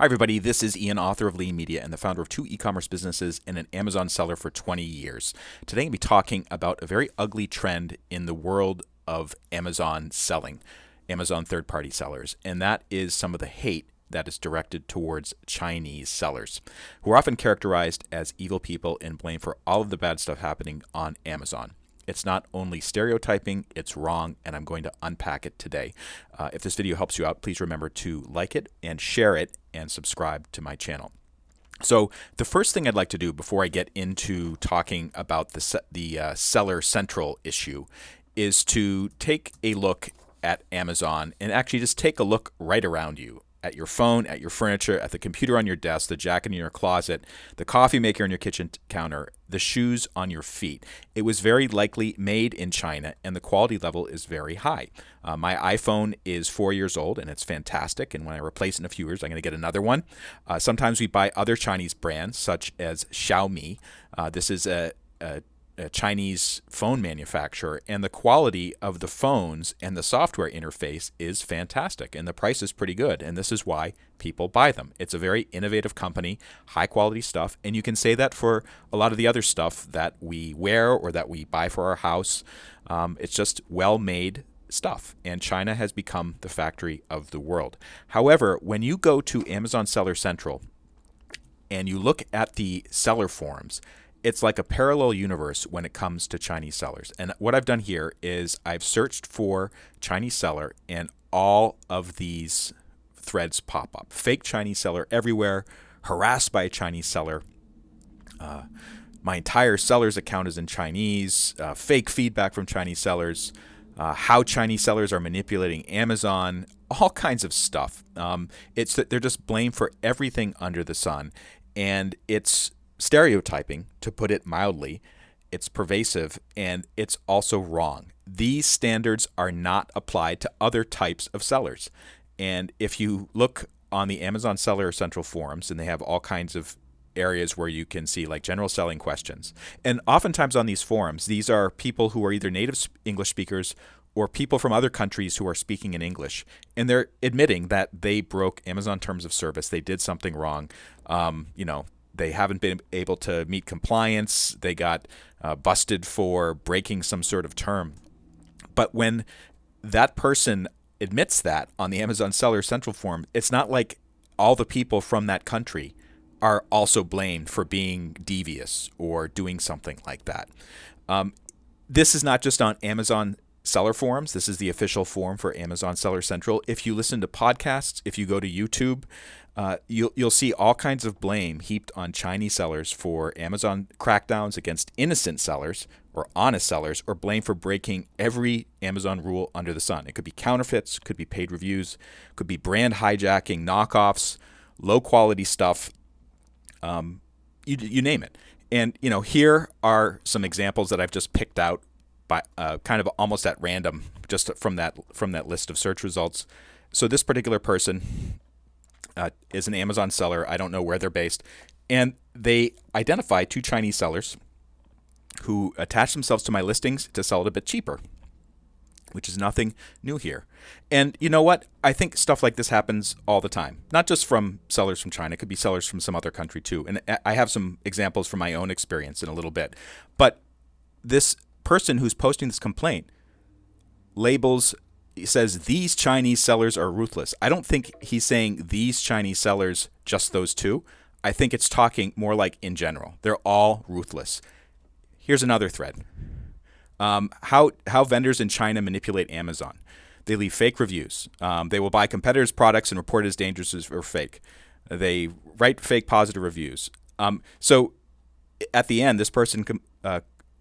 Hi, everybody. This is Ian, author of Lean Media and the founder of two e-commerce businesses and an Amazon seller for 20 years. Today, I'm going to be talking about a very ugly trend in the world of Amazon selling, Amazon third-party sellers, and that is some of the hate that is directed towards Chinese sellers, who are often characterized as evil people and blamed for all of the bad stuff happening on Amazon. It's not only stereotyping, it's wrong, and I'm going to unpack it today. If this video helps you out, please remember to like it and share it and subscribe to my channel. So the first thing I'd like to do before I get into talking about the Seller Central issue is to take a look at Amazon and actually just take a look right around you. At your phone, at your furniture, at the computer on your desk, the jacket in your closet, the coffee maker on your kitchen counter, the shoes on your feet. It was very likely made in China, and the quality level is very high. My iPhone is 4 years old, and it's fantastic, and when I replace it in a few years, I'm going to get another one. Sometimes we buy other Chinese brands, such as Xiaomi. This is a Chinese phone manufacturer, and the quality of the phones and the software interface is fantastic, and the price is pretty good, and this is why people buy them. It's a very innovative company, high quality stuff, and you can say that for a lot of the other stuff that we wear or that we buy for our house. It's just well-made stuff, and China has become the factory of the world. However, when you go to Amazon Seller Central and you look at the seller forums, it's like a parallel universe when it comes to Chinese sellers. And what I've done here is I've searched for Chinese seller, and all of these threads pop up. Fake Chinese seller everywhere, harassed by a Chinese seller. My entire seller's account is in Chinese, fake feedback from Chinese sellers, how Chinese sellers are manipulating Amazon, all kinds of stuff. It's that they're just blamed for everything under the sun, and it's stereotyping, to put it mildly. It's pervasive, and it's also wrong. These standards are not applied to other types of sellers. And if you look on the Amazon Seller Central forums, and they have all kinds of areas where you can see like general selling questions. And oftentimes on these forums, these are people who are either native English speakers or people from other countries who are speaking in English. And they're admitting that they broke Amazon terms of service. They did something wrong. They haven't been able to meet compliance. They got busted for breaking some sort of term. But when that person admits that on the Amazon Seller Central forum, it's not like all the people from that country are also blamed for being devious or doing something like that. This is not just on Amazon seller forums. This is the official forum for Amazon Seller Central. If you listen to podcasts, if you go to YouTube, you'll see all kinds of blame heaped on Chinese sellers for Amazon crackdowns against innocent sellers or honest sellers, or blame for breaking every Amazon rule under the sun. It could be counterfeits, could be paid reviews, could be brand hijacking, knockoffs, low quality stuff, you name it. And here are some examples that I've just picked out by kind of almost at random, just from that list of search results. So this particular person is an Amazon seller. I don't know where they're based. And they identify two Chinese sellers who attach themselves to my listings to sell it a bit cheaper, which is nothing new here. And you know what? I think stuff like this happens all the time, not just from sellers from China. It could be sellers from some other country too. And I have some examples from my own experience in a little bit. But this person who's posting this complaint says these Chinese sellers are ruthless. I don't think he's saying these Chinese sellers, just those two. I think it's talking more like in general. They're all ruthless. Here's another thread. How vendors in China manipulate Amazon. They leave fake reviews. They will buy competitors' products and report it as dangerous or fake. They write fake positive reviews. So at the end, this person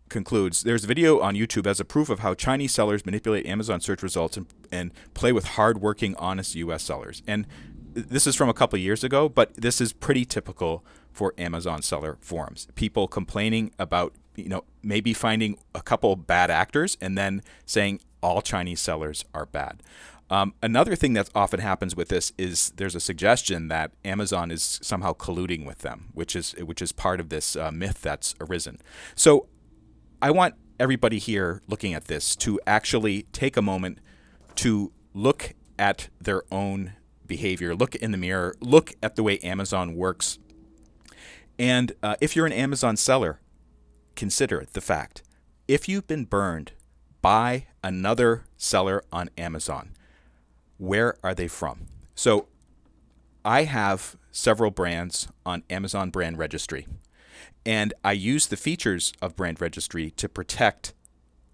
concludes, there's a video on YouTube as a proof of how Chinese sellers manipulate Amazon search results and play with hard-working, honest U.S. sellers. And this is from a couple of years ago, but this is pretty typical for Amazon seller forums. People complaining about, maybe finding a couple bad actors and then saying all Chinese sellers are bad. Another thing that often happens with this is there's a suggestion that Amazon is somehow colluding with them, which is part of this myth that's arisen. So I want everybody here looking at this to actually take a moment to look at their own behavior, look in the mirror, look at the way Amazon works. And if you're an Amazon seller, consider the fact, if you've been burned by another seller on Amazon, where are they from? So I have several brands on Amazon Brand Registry, and I use the features of Brand Registry to protect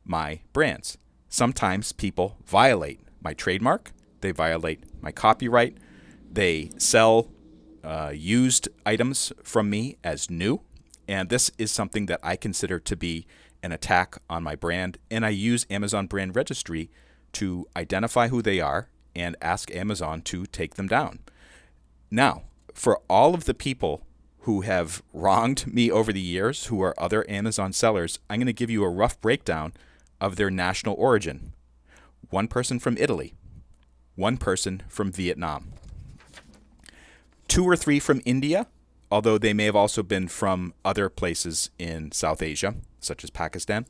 my brands. Sometimes people violate my trademark, they violate my copyright, they sell used items from me as new, and this is something that I consider to be an attack on my brand, and I use Amazon Brand Registry to identify who they are and ask Amazon to take them down. Now, for all of the people who have wronged me over the years, who are other Amazon sellers, I'm going to give you a rough breakdown of their national origin. One person from Italy, one person from Vietnam, 2 or 3 from India, although they may have also been from other places in South Asia, such as Pakistan,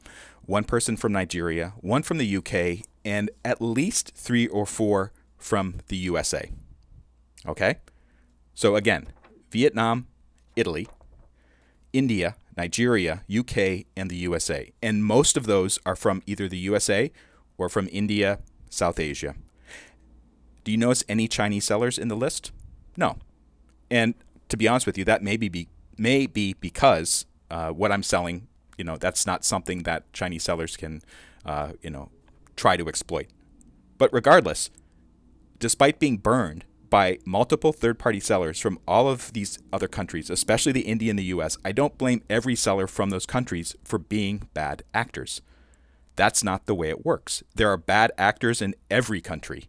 one person from Nigeria, one from the UK, and at least 3 or 4 from the USA. Okay? So again, Vietnam, Italy, India, Nigeria, UK, and the USA. And most of those are from either the USA or from India, South Asia. Do you notice any Chinese sellers in the list? No. And to be honest with you, that may be because what I'm selling, that's not something that Chinese sellers can, try to exploit. But regardless, despite being burned by multiple third-party sellers from all of these other countries, especially the India and the US, I don't blame every seller from those countries for being bad actors. That's not the way it works. There are bad actors in every country.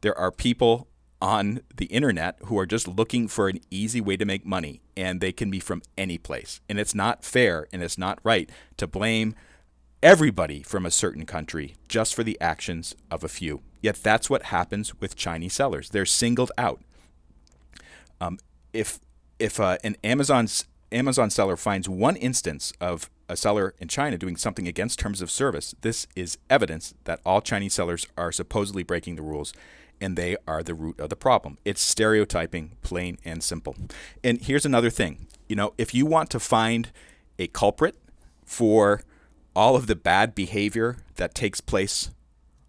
There are people on the internet who are just looking for an easy way to make money, and they can be from any place. And it's not fair and it's not right to blame everybody from a certain country just for the actions of a few. Yet that's what happens with Chinese sellers. They're singled out. If an Amazon seller finds one instance of a seller in China doing something against terms of service, this is evidence that all Chinese sellers are supposedly breaking the rules, and they are the root of the problem. It's stereotyping, plain and simple. And here's another thing. If you want to find a culprit for all of the bad behavior that takes place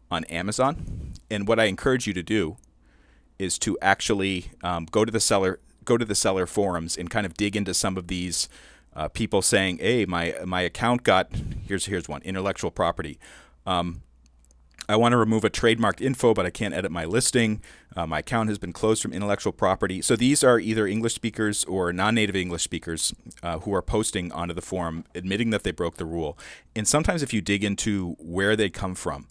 on Amazon, and what I encourage you to do is to actually go to the seller forums and kind of dig into some of these people saying, "Hey, my account got here's one, intellectual property. I want to remove a trademarked info, but I can't edit my listing. My account has been closed from intellectual property." So these are either English speakers or non-native English speakers who are posting onto the forum, admitting that they broke the rule. And sometimes if you dig into where they come from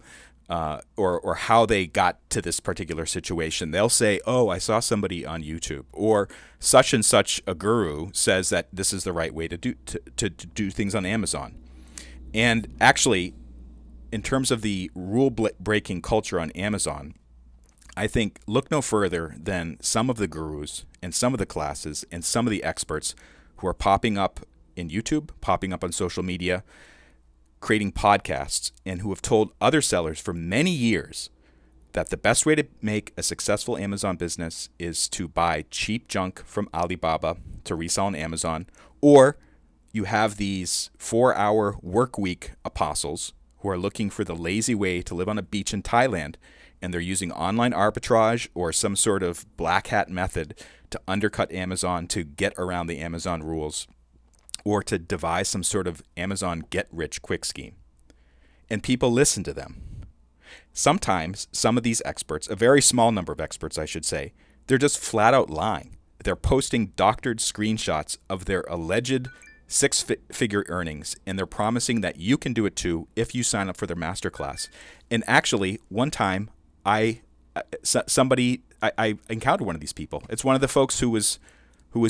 or how they got to this particular situation, they'll say, "Oh, I saw somebody on YouTube," or "Such and such a guru says that this is the right way to do things on Amazon." And actually, in terms of the rule-breaking culture on Amazon, I think look no further than some of the gurus and some of the classes and some of the experts who are popping up in YouTube, popping up on social media, creating podcasts, and who have told other sellers for many years that the best way to make a successful Amazon business is to buy cheap junk from Alibaba to resell on Amazon, or you have these 4-hour work week apostles who are looking for the lazy way to live on a beach in Thailand, and they're using online arbitrage or some sort of black hat method to undercut Amazon to get around the Amazon rules, or to devise some sort of Amazon get-rich-quick scheme. And people listen to them. Sometimes some of these experts, a very small number of experts I should say, they're just flat out lying. They're posting doctored screenshots of their alleged 6-figure earnings, and they're promising that you can do it too if you sign up for their masterclass. And actually, one time, I encountered one of these people. It's one of the folks who was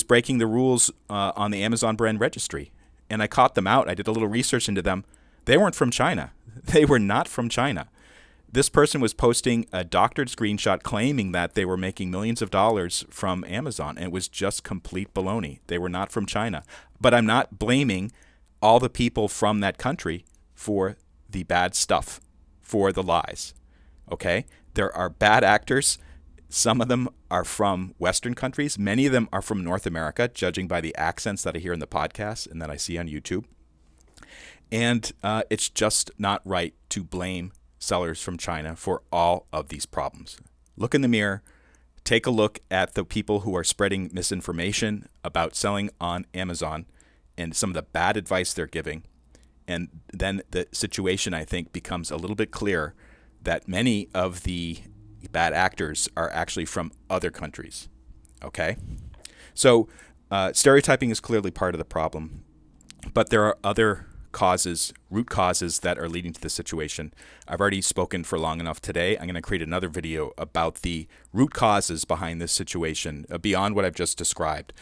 breaking the rules on the Amazon Brand Registry, and I caught them out. I did a little research into them. They weren't from China. They were not from China. This person was posting a doctored screenshot claiming that they were making millions of dollars from Amazon, and it was just complete baloney. They were not from China. But I'm not blaming all the people from that country for the bad stuff, for the lies. Okay? There are bad actors. Some of them are from Western countries. Many of them are from North America, judging by the accents that I hear in the podcast and that I see on YouTube. And it's just not right to blame sellers from China for all of these problems. Look in the mirror. Take a look at the people who are spreading misinformation about selling on Amazon and some of the bad advice they're giving. And then the situation, I think, becomes a little bit clearer that many of the bad actors are actually from other countries. Okay? So stereotyping is clearly part of the problem, but there are other causes, root causes that are leading to the situation. I've already spoken for long enough today. I'm going to create another video about the root causes behind this situation beyond what I've just described.